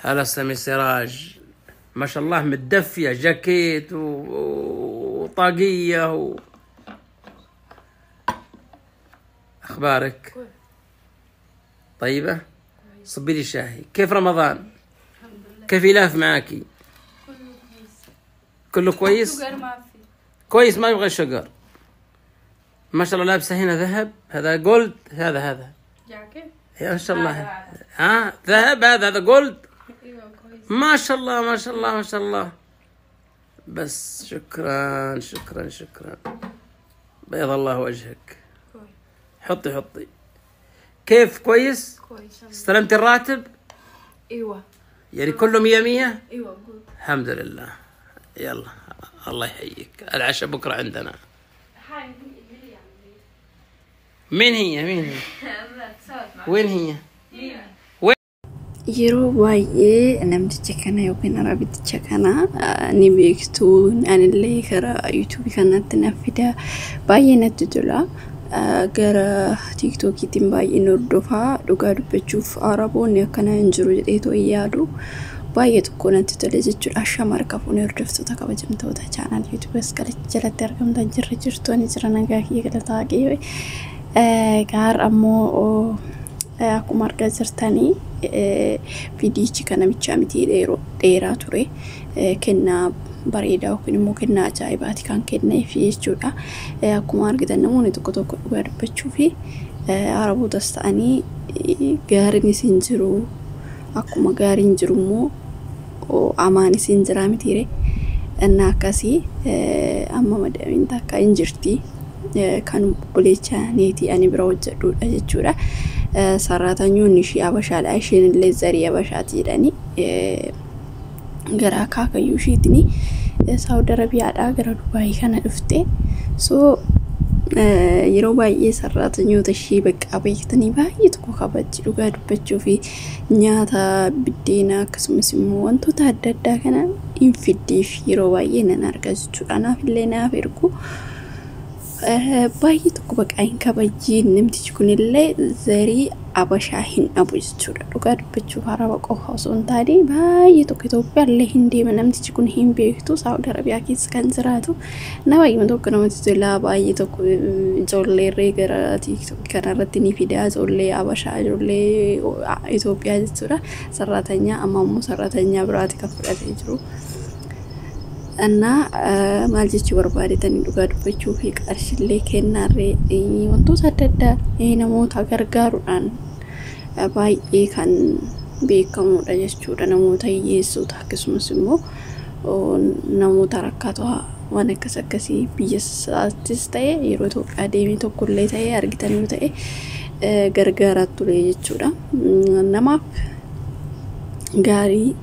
هلا سامي سراج ما شاء الله متدفية جاكيت وطاقية أخبارك؟ طيبة؟ صبي لي شاهي. كيف رمضان؟ كيف يلاف معاكي؟ كله كويس؟ كويس ما يبغى شجر. ما شاء الله لابسة هنا ذهب، هذا جولد، هذا جاكيت ما شاء الله. ذهب هذا جولد. ما شاء الله ما شاء الله ما شاء الله. بس شكرا شكرا شكرا. بيض الله وجهك. حطي كيف كويس؟ كويس. استلمت الراتب؟ ايوه. يعني كله 100؟ ايوه. الحمد لله. يلا الله يحييك. العشاء بكرة عندنا. مين هي؟ وين هي؟ yeroo baay'ee namticha kana yookiin arabiticha kana ni beektu anillee karaa YouTube kanatti nafida baay'ee natti tola gara TikTokiitiin baay'ee hordofaa dhugaa dubbachuuf araboonni akkana hin jiru jedheetoo yaadu baay'ee tokko natti tola jechuudha. Shamar qabuun hordoftoota kabajamtoota channel YouTube jalatti argamtan jirtoonni jiran nagaa kiyya galataa qe'ee gaar ammoo akkuma argaa jirtanii viidiyochi kana bicha miti dheeraa ture kennaa bareedaa yookiin immoo kennaa ajaa'ibaati kan kenneef jechuudha. Akkuma argitan namoonni tokko dhugaa dubbachuu fi arabootas ta'anii gaariin isin jiru akkuma gaariin jiru immoo amaan isin jira mitiire innaa akkasii amma madamiin takka hin jirti kan obboleecha neetii ani bira hojjedhuudha jechuudha. Sarraatanyuun ishii abashaadha. Isheen illee zarii abashaati jedhanii gara akaakayyuu ishiitini Saawudi Arabiyaadhaa gara Dubaayii kana dhufte. So yeroo baay'ee sarraatanyoota ishii bakka beektanii baay'ee tokko kabajji dhugaa dubbachuu fi nyaata biddeena akkasumas immoo wantoota adda addaa kana hin fiddeef yeroo baay'ee nan argaa jechuudha. Naaf illee naaf ergu baay'ee tokko bakka hin kabajjiin namtichi kunillee zarii abashaa hin dhabu jechuudha. Dhugaa dubbachuuf araba qofa osoo hin taane baay'ee tokko Itoophiyaallee hin deema namtichi kun hin beektu Saawudi Arabiyaa keessa kan jiraatu nama baay'ee tokko namatti tola baay'ee tokko ijoollee gara TikTok kanarratti ni fidaa ijoollee abashaa ijoollee Itoophiyaa jechuudha. Sarraatanyaa amma immoo sarraatanyaa biraati kan fudhatee jiru. Anna maal jechuu barbaadetanii dhugaa dubbachuu fi qarshillee kennaarree wantoota adda addaa namoota gargaaruudhaan baay'ee kan beekamudha jechuudha. Namoota hiyyeessota akkasumas immoo namoota rakkatoo waan akkasii biyya isaattis ta'e yeroo Itoophiyaa deemee tokkollee ta'e argitanii ta'e gargaaraa ture jechuudha. Namaaf gaarii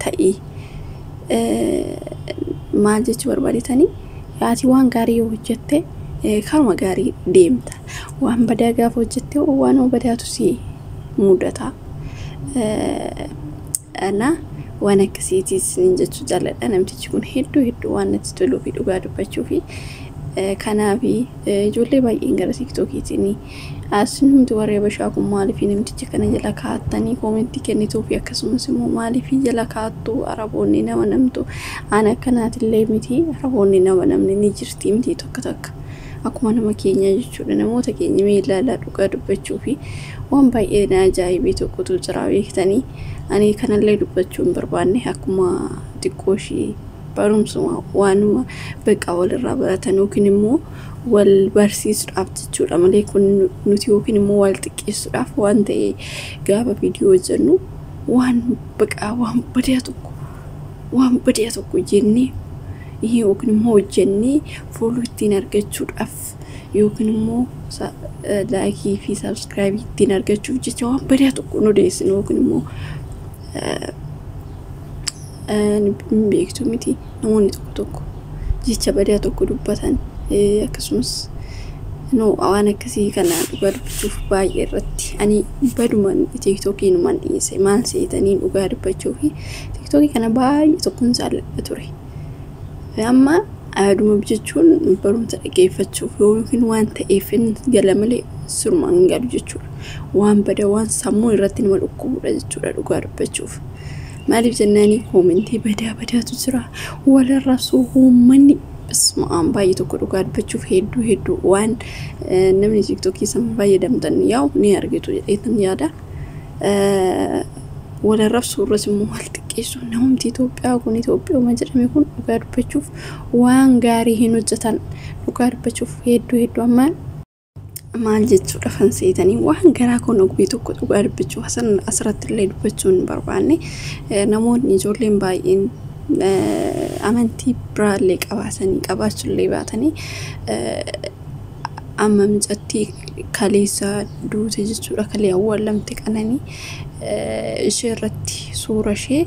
ta'e maal jechuu barbaadetanii yaati waan gaarii yoo hojjette karuma gaarii deemta. Waan badaa gaafa hojjette waan badaatu si mudata. Ana waan akkasiitis jechuu jaalladha. Namtichi kun hedduu waan natti toluu fi dhugaa dubbachuu fi kanaaf ijoollee baay'een gara TikTokiitiin asinumti warri abashaa kun maaliif namticha kana jala kaa'attanii koomentii kennituu fi akkasumas immoo maaliif jala kaa'attu araboonni nama namtu ana akkanaatillee miti araboonni nama namni ni jirti miti tokko akkuma nama keenya jechuudha. Namoota keenya meelaalaa dhugaa dubbachuu fi waan baay'ee na ajaa'ibii tokkotu jira beektanii. Ani kanallee dubbachuu hin barbaanne akkuma xiqqooshii barumsuma waanuma bakka walirraa baratan yookiin immoo wal barsiisuudhaaf jechuudha malee kun nuti yookiin immoo wal xiqqeessuudhaaf waan ta'e gaafa viidiyoo hojjennu waan bakka waan badaa tokko jennee yookiin immoo hojjennee fooloo ittiin argachuudhaaf yookiin immoo laayikii fi sabskiraaybii ittiin argachuuf jecha waan badaa tokko nu odeessinu yookiin immoo beektu miti namoonni tokko jecha badaa tokko dubbatan akkasumas waan akkasii kana dhugaa dubbachuuf baay'ee irratti ani baduman TikTokiin man dhiise maal seetanii dhugaa dubbachuu fi TikTokii kana baay'ee tokkoon jaalladha ture. Amma aaduma jechuun barumsa dhageeffachuuf yookiin waan ta'eef gala malee surmaan galu jechuudha. Waan badaa waan sammuu irratti nama dhukkubudha jechuudha dhugaa dubbachuuf. maaliif jennanii koomentii badaa jira walirra suumanni bismaan baay'ee tokko dhugaa dubbachuuf hedduu waan namni TikTok san fayyadamtan yaa'u ni argitu jedheetan yaada walirra suuras immoo wal xiqqeessu namni Itoophiyaa kun Itoophiyaa jedhame kun dhugaa dubbachuuf waan gaarii hin hojjetan dhugaa dubbachuuf hedduu amma maal jechuudha fanseetanii waan garaa kun ogbii tokko dhugaa dubbachuu hasan asirratti illee dubbachuun barbaanne namoonni ijoolleen baay'een amantii biraallee qabaachullee baatanii amma mijatti kaleessa duute jechuudha kalee awwaalamte qananii ishee irratti suura ishee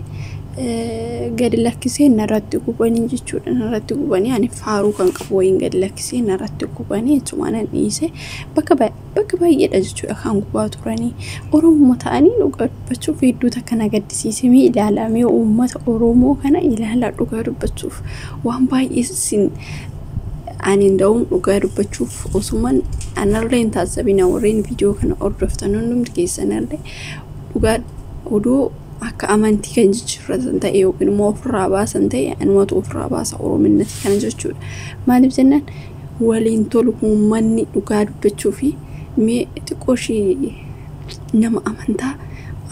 gadi lakkisee narratti gubanii jechuudha narratti gubanii ani faaruu kan qabu wayin gadi lakkisee narratti gubanii jechuudha dhiise bakka baay'eedha jechuudha kan gubaa turanii Oromoo ta'anii dhugaa dubbachuuf hedduu takka gaddisiisemee ilaalamee uummata Oromoo kana ilaalaa dhugaa dubbachuuf waan baay'ee sin ani ndawum dhugaa dubbachuuf osuman anallee taasabina warreen viidiyoo kana hordoftan hundumti keessanallee dhugaa odoo akka amantii kan jijjiirratan ta'e yookiin immoo ofirraa baasan ta'e anumatu ofirraa baasa Orominnati kana jechuudha maaliif jennaan waliin tolu uummanni dhugaa dubbachuu fi mee xiqqooshii nama amantaa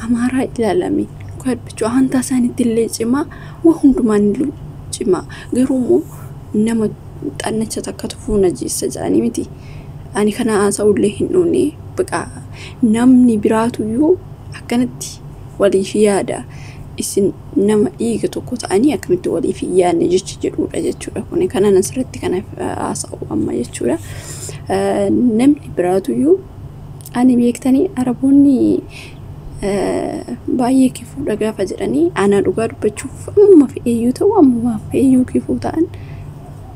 amaaraa ilaalame dhugaa dubbachuu amantaa isaaniitti illee cimaa waa hundumaan illee cimaa garuu nama xannacha takka tufuuna jeessa jedhanii miti ani kana haasa'ullee hin dhoone baqa namni biraatuyyuu akkanatti waliif yaada isin nama dhiiga tokko ta'anii akkamitti waliif yaadne jedhuudha jechuudha kun kana asirratti kana haasa'u amma jechuudha namni biraatuyyuu ani beektanii araboonni baay'ee kifuudha gaafa jedhanii ana dhugaa dubbachuuf amma fe'eeyyuu ta'u amma fe'eeyyuu kifuu ta'an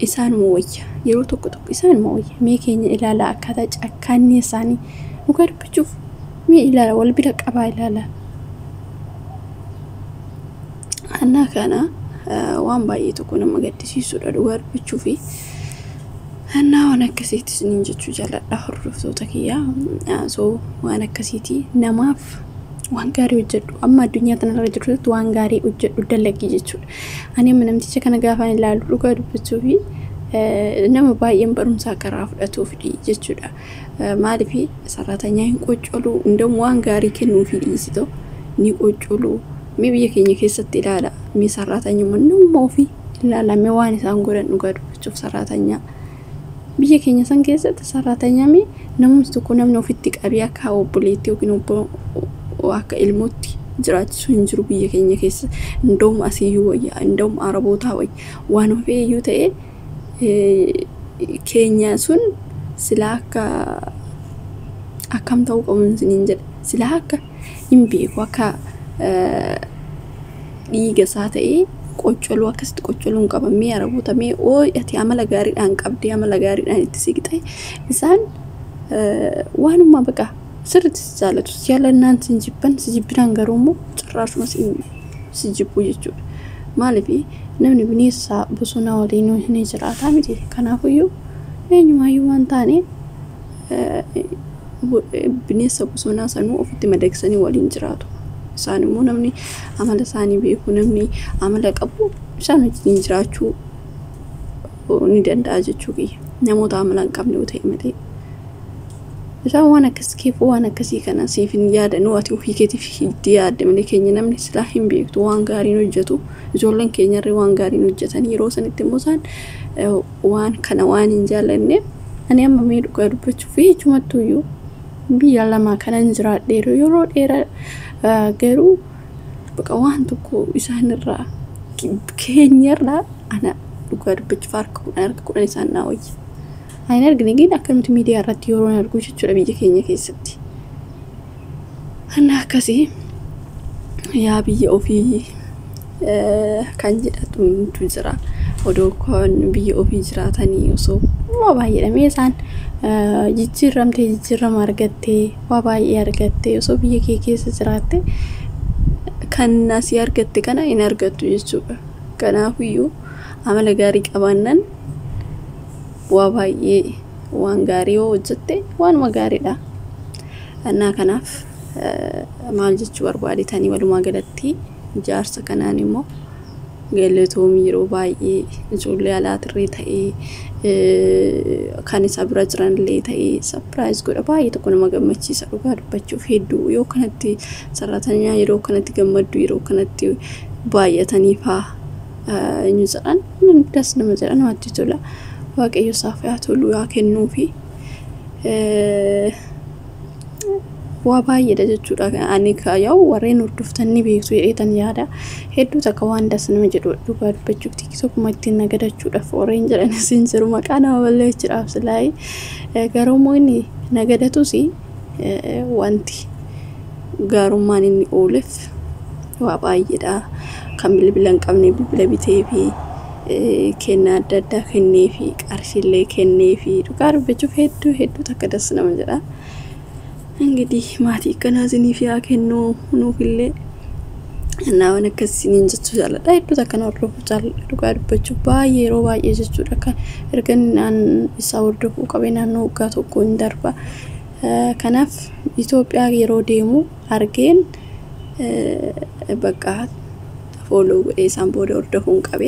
isaan mooyya yeroo tokko isaan mooyya mee keenya ilaalaa akkaataa cakkaanni isaanii dhugaa dubbachuuf mee ilaala wal bira qabaa ilaala anna kana waan baay'ee tokko nama gaddisiisuudha dhugaa dubbachuuf anna waan akkasiitti sinin jechuu jaaladha hordoftoota kiyyaa so waan akkasiitti namaaf waan gaarii hojjedhu amma addunyaa tanarra jirtutti waan gaarii hojjedhu dalagii jechuudha ani namticha kana gaafa ilaalu dhugaa dubbachuuf nama baay'een barumsaa karaa fudhatuuf jechuudha maaliif sarratanya hin qoccolu ndam waan gaarii kennuuf dhiisito ni qoccolu mee biyya keenya keessatti ilaala mee sarratanya namuma ofii ilaalame waan isaan godhan dhugaa dubbachuuf sarratanya biyya keenya san keessatti sarratanya mee namni tokko namni ofitti qabii akka obboleetti yookiin akka ilmootti jiraachisu hin jiru biyya keenya keessa ndoom asiyyuu wayya ndoom araboota wayya waan ofeeyyuu ta'e keenya sun sila akka akkam ta'uu qabuun sinin jedha sila akka hin beeku akka dhiiga isaa ta'e qoccoluu akkasitti qoccoluun qabamee araboota mee ati amala gaariidhaan qabdee amala gaariidhaan itti siqxe isaan waanuma baqa sirriitti jaalatu jaalannaan sinjibban sijibbiidhaan garuu immoo cirraashuma sijibbu jechuudha maaliif namni bineensa bosonaa waliin hin jiraataa miti kanaafiyyuu eenyumaayyuu waan taane bineensa bosonaa sanuu ofitti madagsanii waliin jiraatu isaan immoo namni amala isaanii beeku namni amala qabu isaan wajjin jiraachuu ni danda'a jechuudha namoota amala hin qabne yoo ta'e malee isaan waan akkasii waan akkasii kana siif hin yaadanuu ati ofii keetiif hiddi yaadde malee keenya namni silaa hin beektu waan gaariin hojjetu ijoolleen keenyarra waan gaariin hojjetan yeroo sanitti immoo isaan waan kana waan hin jaallanne ani amma mee dhugaa dubbachuuf jechumattuyyuu biyya lama kanan jiraadheeru yeroo dheeraa garuu baqa waan tokko isaanirraa keenyarraa ana dhugaa dubbachuuf harka kudhan isaan naa wayya ayna argine akkamtu miidiyaa irratti yeroo argu jechuudha biyya keenya keessatti ana akkasii yaa biyya ofii kan jedhatu jira odoo kon biyya ofii jiraatanii osoo waa baay'ee isaan jijjiirama argattee waa baay'ee argattee osoo biyya kee keessa jiraatte kan asii argatte kana hin argattu jechuudha kanaafiyyuu amala gaarii qabaannan waa baay'ee waan gaarii hojjette waanuma gaariidha annaa kanaaf maal jechuu barbaaditanii walumaa galatti jaarsa kanaan immoo galatoom yeroo baay'ee ijoollee alaatirree ta'ee kan isa bira jiran illee ta'ee surprise godha baay'ee tokko nama gammachiisa dhugaa dubbachuuf hedduu yoo kanatti sarratanii yeroo kanatti gammaddu yeroo kanatti baay'atanii faa inni jedhan das nama jedhan namatti tola waaqayyo isaaf yaa tolu yaa kennuufi waa baay'eedha jechuudha ani kaayau warreen hordoftanii beektu jedheetan yaada hedduu takka waan das nama jedhu dhugaa dubbachuuf tiktookuma ittiin nagadachuudhaaf warreen jedhan isin jiru maqaa nama balleessuudhaaf silaayi garuu inni nagadatus wanti gaarummaan inni ooleef waa baay'eedha kan bilbila hin qabne bilbila bitee fi kennaa adda addaa kennee fi qarshiillee kennee fi dhugaa dubbachuuf hedduu takka das nama jedha እንግዲህ ማቲ ከናዝኒ ፊያ ከኖ ኑክሌ እና ወነከሲን ጀቱ ጃለዳ ይዱ ተከነ ወርዶ ጃል ዱጋድ በቹ ባየሮ ባየ ጀቹ ደከ እርገናን ይሳወርዱ ቀበና ነው ጋቶ ጎንደርባ ከናፍ ኢትዮጵያ የሮ ዴሙ አርጌን በቃ ፎሎ ኤሳን ቦደ ወርደሁን ቀበ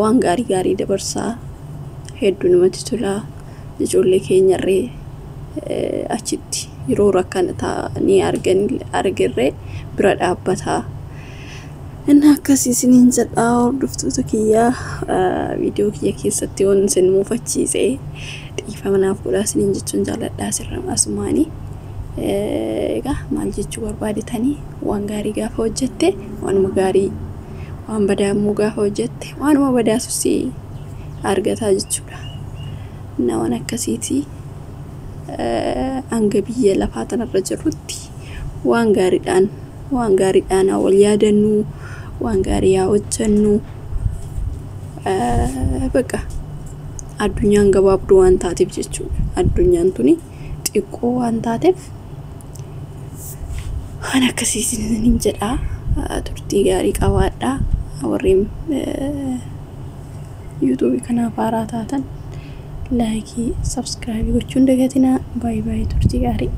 ዋን ጋሪ ደበርሳ ሄዱን መትቱላ ጆሌ ኬኛሬ አቺቲ yeroo rakkanata ni argirre bira dhaabbata inna akkasii isiniin jedha hordoftoota kiyya viidiyoo kiyya keessatti waan isin muufachiise dhiifamanaaf godhaa isiniin jechuun jaalladhaa sirra asumaanii egaa maal jechuu barbaaditanii waan gaarii gaafa hojjette waanuma gaarii waan badaa immoo gaafa hojjette waanuma badaasus argataa jechuudha na waan akkasiiti angabiyya lafaatan irra jirrutti waan gaariidhaan wal yaadannu waan gaarii hojjennu baqa addunyaan gabaabduu waan taateef jechuudha addunyaan tuni xiqqoo waan taateef waan akkasiisin jedha turtii gaarii qabaadha warreen YouTube kanaaf haaraa taatan like subscribe gochuun dagatina bye bye turtii gaarii